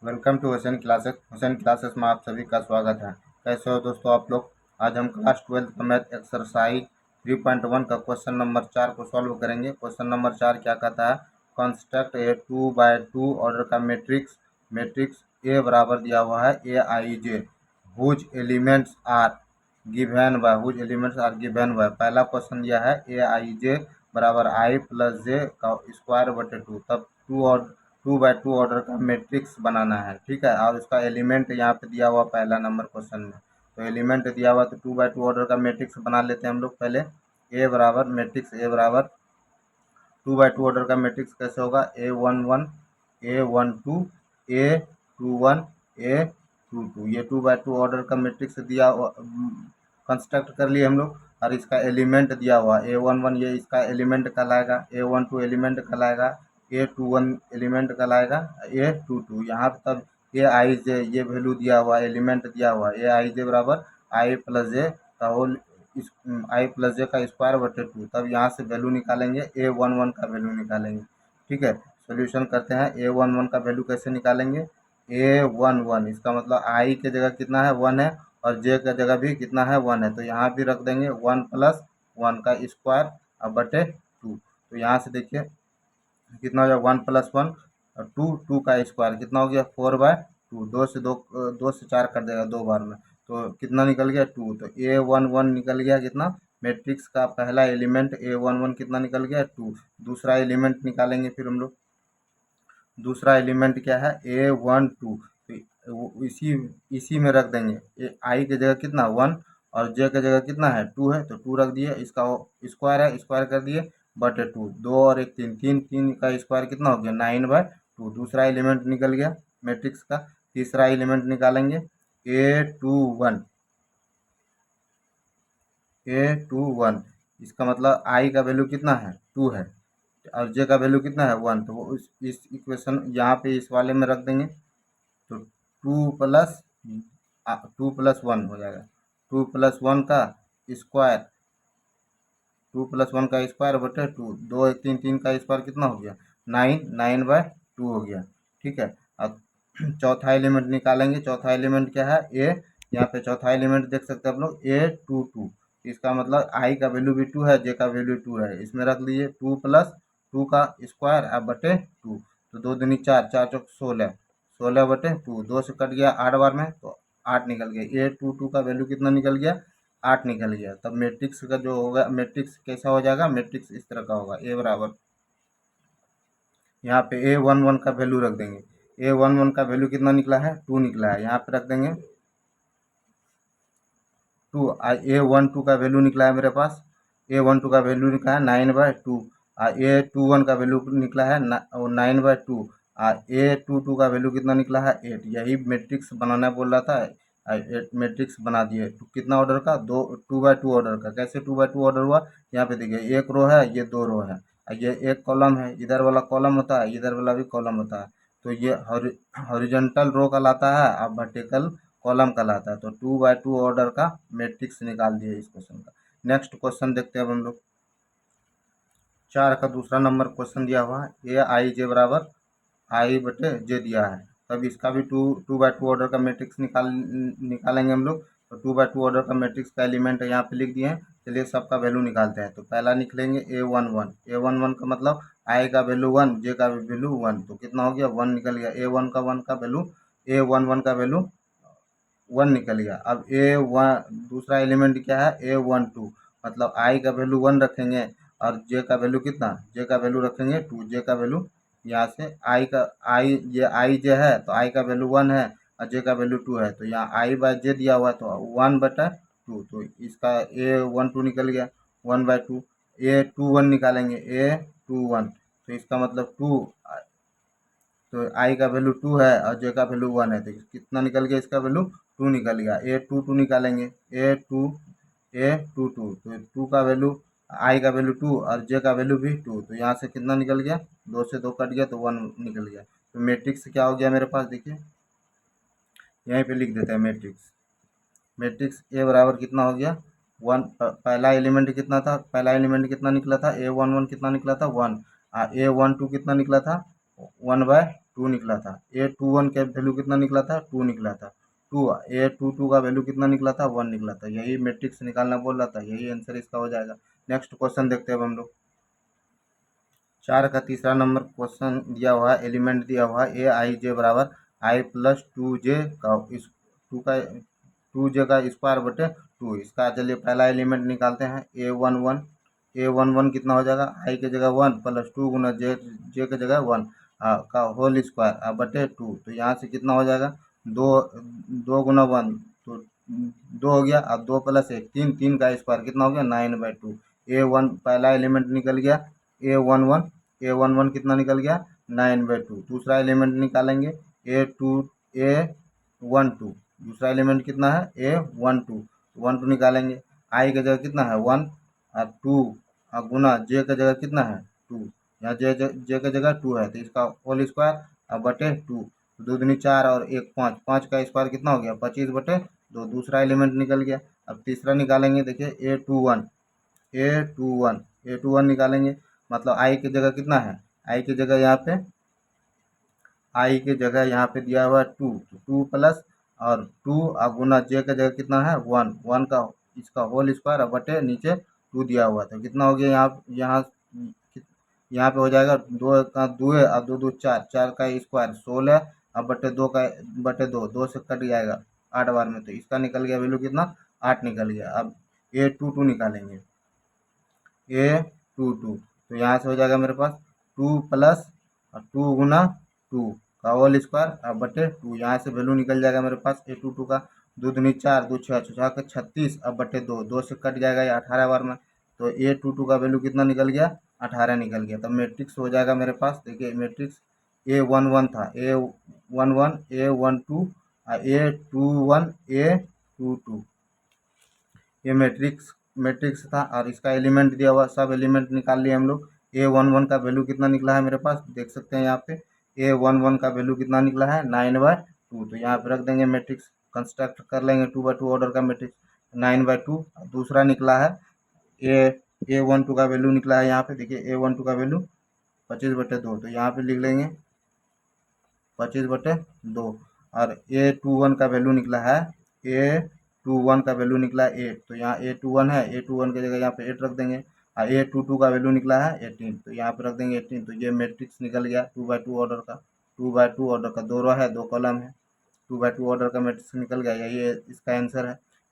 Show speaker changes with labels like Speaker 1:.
Speaker 1: Welcome to Hussain classes. Hussain classes में आप सभी का स्वागत है। कैसे हो दोस्तों आप लोग। आज हम क्लास 12 का मैथ एक्सरसाइज 3.1 का क्वेश्चन नंबर 4 को सॉल्व करेंगे। क्वेश्चन नंबर 4 क्या कहता है, कंस्ट्रक्ट ए 2x2 ऑर्डर का मैट्रिक्स। मैट्रिक्स ए बराबर दिया हुआ है A I J, whose elements are given by, whose elements are given by. पहला क्वेश्चन दिया है ए आई जे बराबर आई प्लस जे का स्क्वायर बटे 2। तब 2x2 ऑर्डर का मैट्रिक्स बनाना है, ठीक है। और उसका एलिमेंट यहाँ पे दिया हुआ पहला नंबर क्वेश्चन में, तो एलिमेंट दिया हुआ तो 2x2 ऑर्डर का मैट्रिक्स बना लेते हैं हम लोग। पहले ए बराबर मैट्रिक्स ए बराबर 2x2 ऑर्डर का मैट्रिक्स कैसे होगा, A11 A12 A21 A22। ये 2x2 ऑर्डर का मैट्रिक्स दिया कंस्ट्रक्ट कर लिए हम लोग। और इसका एलिमेंट दिया हुआ A11, ये इसका एलिमेंट कहलाएगा, A12 एलिमेंट कहलाएगा, A21 एलिमेंट कहलाएगा, A22 यहाँ पर तब ए आई जे ये वैल्यू दिया हुआ, एलिमेंट दिया हुआ ए आई जे बराबर आई प्लस जे का होल इस आई प्लस जे का स्क्वायर बटे 2। तब यहाँ से वैल्यू निकालेंगे, A11 का वैल्यू निकालेंगे, ठीक है। सॉल्यूशन करते हैं। A11 का वैल्यू कैसे निकालेंगे, A11 इसका मतलब आई के जगह कितना है 1 है, और जे का जगह भी कितना है 1 है, तो यहाँ भी रख देंगे 1 प्लस 1 का स्क्वायर अब बटे 2। तो यहाँ से देखिए कितना हो गया 1 प्लस 1 और 2 का स्क्वायर कितना हो गया 4/2। दो से चार कर देगा दो बार में, तो कितना निकल गया 2। तो A11 निकल गया कितना, मैट्रिक्स का पहला एलिमेंट A11 कितना निकल गया 2। दूसरा एलिमेंट निकालेंगे फिर हम लोग। दूसरा एलिमेंट क्या है A12, तो इसी इसी में रख देंगे। आई की जगह कितना 1 और जे की जगह कितना है 2 है, तो 2 रख दिए। इसका स्क्वायर है, स्क्वायर कर दिए बटे 2। 2 और 1 3, 3 का स्क्वायर कितना हो गया 9/2। दूसरा एलिमेंट निकल गया मैट्रिक्स का। तीसरा एलिमेंट निकालेंगे A21 A21, इसका मतलब आई का वैल्यू कितना है 2 है और जे का वैल्यू कितना है 1, तो वो इस इक्वेशन यहाँ पे इस वाले में रख देंगे। तो 2 प्लस 1 हो जाएगा, 2+1 का स्क्वायर, 2+1 का स्क्वायर बटे 2। 2 1 3, 3 का स्क्वायर कितना हो गया 9, 9/2 हो गया, ठीक है। अब चौथा एलिमेंट निकालेंगे। चौथा एलिमेंट क्या है ए, यहाँ पे चौथा एलिमेंट देख सकते हैं आप लोग A22। इसका मतलब आई का वैल्यू भी 2 है, जे का वैल्यू 2 है, इसमें रख लीजिए 2+2 का स्क्वायर अब बटे 2। तो 2 दूनी 4, 4 चौक 16, 16/2। 2 से कट गया 8 बार में, तो 8 निकल गया। A22 का वैल्यू कितना निकल गया 8 निकल गया। तब मैट्रिक्स का जो होगा, मैट्रिक्स कैसा हो जाएगा, मैट्रिक्स इस तरह का होगा। ए बराबर यहाँ पे A11 का वैल्यू रख देंगे। A11 का वैल्यू कितना निकला है 2 निकला है, यहाँ पे रख देंगे 2। A12 का वैल्यू निकला है मेरे पास, A12 का वैल्यू निकला है 9/2। A21 का वैल्यू निकला है 9/2। A22 का वैल्यू कितना निकला है 8। यही मैट्रिक्स बनाना बोल रहा था, मैट्रिक्स बना दिए। तो कितना ऑर्डर का 2x2 ऑर्डर का। कैसे 2x2 ऑर्डर हुआ, यहाँ पे देखिए एक रो है, ये दो रो है, और ये एक कॉलम है। इधर वाला कॉलम होता है, इधर वाला भी कॉलम होता है। तो ये हॉरिजॉन्टल रो कहलाता है, अब वर्टिकल कॉलम कहलाता है। तो 2x2 ऑर्डर का मैट्रिक्स निकाल दिए इस क्वेश्चन का। नेक्स्ट क्वेश्चन देखते हैं अब हम लोग। 4 का दूसरा नंबर क्वेश्चन दिया हुआ है ए आई जे बराबर आई बटे जे दिया है। तब इसका भी 2x2 ऑर्डर का मैट्रिक्स निकालेंगे हम लोग। तो 2x2 ऑर्डर का मैट्रिक्स का एलिमेंट यहाँ पे लिख दिए हैं। चलिए सबका वैल्यू निकालते हैं। तो पहला निकलेंगे A11 का मतलब आई का वैल्यू 1, जे का वैल्यू 1, तो कितना हो गया 1 निकल गया। A1 का वैल्यू A11 का वैल्यू 1 निकल गया। अब दूसरा एलिमेंट क्या है A12, मतलब आई का वैल्यू 1 रखेंगे और जे का वैल्यू कितना, जे का वैल्यू रखेंगे 2। जे का वैल्यू यहाँ से ये आई जे है, तो आई का वैल्यू 1 है और जे का वैल्यू 2 है, तो यहाँ आई बाय जे दिया हुआ है, तो 1/2। तो इसका A12 निकल गया 1/2। A21 निकालेंगे A21, तो इसका मतलब 2, तो आई का वैल्यू 2 है और जे का वैल्यू 1 है, तो कितना निकल गया इसका वैल्यू 2 निकल गया। A22 निकालेंगे A22, तो 2 का वैल्यू, आई का वैल्यू 2 और जे का वैल्यू भी 2, तो यहाँ से कितना निकल गया 2 से 2 कट गया, तो 1 निकल गया। तो मैट्रिक्स क्या हो गया मेरे पास, देखिए यहीं पे लिख देते हैं मैट्रिक्स। मैट्रिक्स ए बराबर कितना हो गया 1। पहला एलिमेंट कितना था, पहला एलिमेंट कितना निकला था A11 कितना निकला था 1, A12 कितना निकला था 1/2। टू निकला था। A21 का वैल्यू कितना निकला था, टू निकला था। टू A22 का वैल्यू कितना निकला था, वन निकला था। यही मैट्रिक्स निकालना बोल रहा था, यही आंसर इसका हो जाएगा। नेक्स्ट क्वेश्चन देखते हैं अब हम लोग। 4 का तीसरा नंबर क्वेश्चन दिया हुआ है, एलिमेंट दिया हुआ है Aij बराबर I+2j का इस टू जे का स्क्वायर बटे टू। इसका चलिए पहला एलिमेंट निकालते हैं, A11 कितना हो जाएगा, आई की जगह वन प्लस टू गुना जे की जगह वन का होल स्क्वायर बटे टू। तो यहाँ से कितना हो जाएगा, दो दो गुना वन तो दो हो गया, अब दो प्लस एक तीन, तीन का स्क्वायर कितना हो गया, 9/2। A1 पहला एलिमेंट निकल गया, A11 कितना निकल गया, 9/2। दूसरा एलिमेंट निकालेंगे A12 दूसरा एलिमेंट कितना है, A12 निकालेंगे। आई की जगह कितना है, वन और टू गुना जे की जगह कितना है, टू। यहाँ जे की जगह टू है तो इसका होल स्क्वायर और बटे टू। दो दूनी चार और एक पाँच, पाँच का स्क्वायर कितना हो गया, 25/2। दूसरा एलिमेंट निकल गया। अब तीसरा निकालेंगे, देखिए A21 निकालेंगे। मतलब आई की जगह कितना है, आई की जगह यहाँ पे दिया हुआ है टू, तो टू प्लस और टू गुना जे की जगह कितना है, वन, वन का इसका होल स्क्वायर और बटे नीचे टू दिया हुआ था। कितना हो गया, यहाँ पे हो जाएगा, दो का दो है और दो दो चार, चार का स्क्वायर 16 और बटे दो का बटे दो, दो से कट जाएगा 8 बार में। तो इसका निकल गया वैल्यू कितना, 8 निकल गया। अब A22 निकालेंगे, A22 तो यहाँ से हो जाएगा मेरे पास टू प्लस टू गुना टू का होल स्क्वायर बटे टू। यहाँ से वैल्यू निकल जाएगा मेरे पास A22 का, दो दूनी चार, दो छः, छः का 36 अब बटे दो, दो से कट जाएगा ये 18 बार में। तो A22 का वैल्यू कितना निकल गया, 18 निकल गया। तब मैट्रिक्स हो जाएगा मेरे पास, देखिए मैट्रिक्स A11 था, A11 A12 A21 A22, ये मैट्रिक्स था और इसका एलिमेंट दिया हुआ, सब एलिमेंट निकाल लिए हम लोग। A11 का वैल्यू कितना निकला है मेरे पास, देख सकते हैं यहाँ पे A11 का वैल्यू कितना निकला है, 9/2। तो यहाँ पे रख देंगे, मैट्रिक्स कंस्ट्रक्ट कर लेंगे 2/2 ऑर्डर का मैट्रिक्स, 9/2। दूसरा निकला है A12 का वैल्यू निकला है, यहाँ पे देखिए A12 का वैल्यू 25/2, तो यहाँ पे लिख लेंगे 25/2। और A21 का वैल्यू निकला है, A21 का वैल्यू निकला है 8, तो यहाँ A21 है, A21 की जगह यहाँ पे 8 रख देंगे। और A22 का वैल्यू निकला है 18, तो यहाँ पे रख देंगे 18। तो ये मैट्रिक्स निकल गया 2/2 ऑर्डर का, 2/2 ऑर्डर का, दो रो है दो कॉलम है, 2/2 ऑर्डर का मैट्रिक्स निकल गया, यही इसका आंसर है।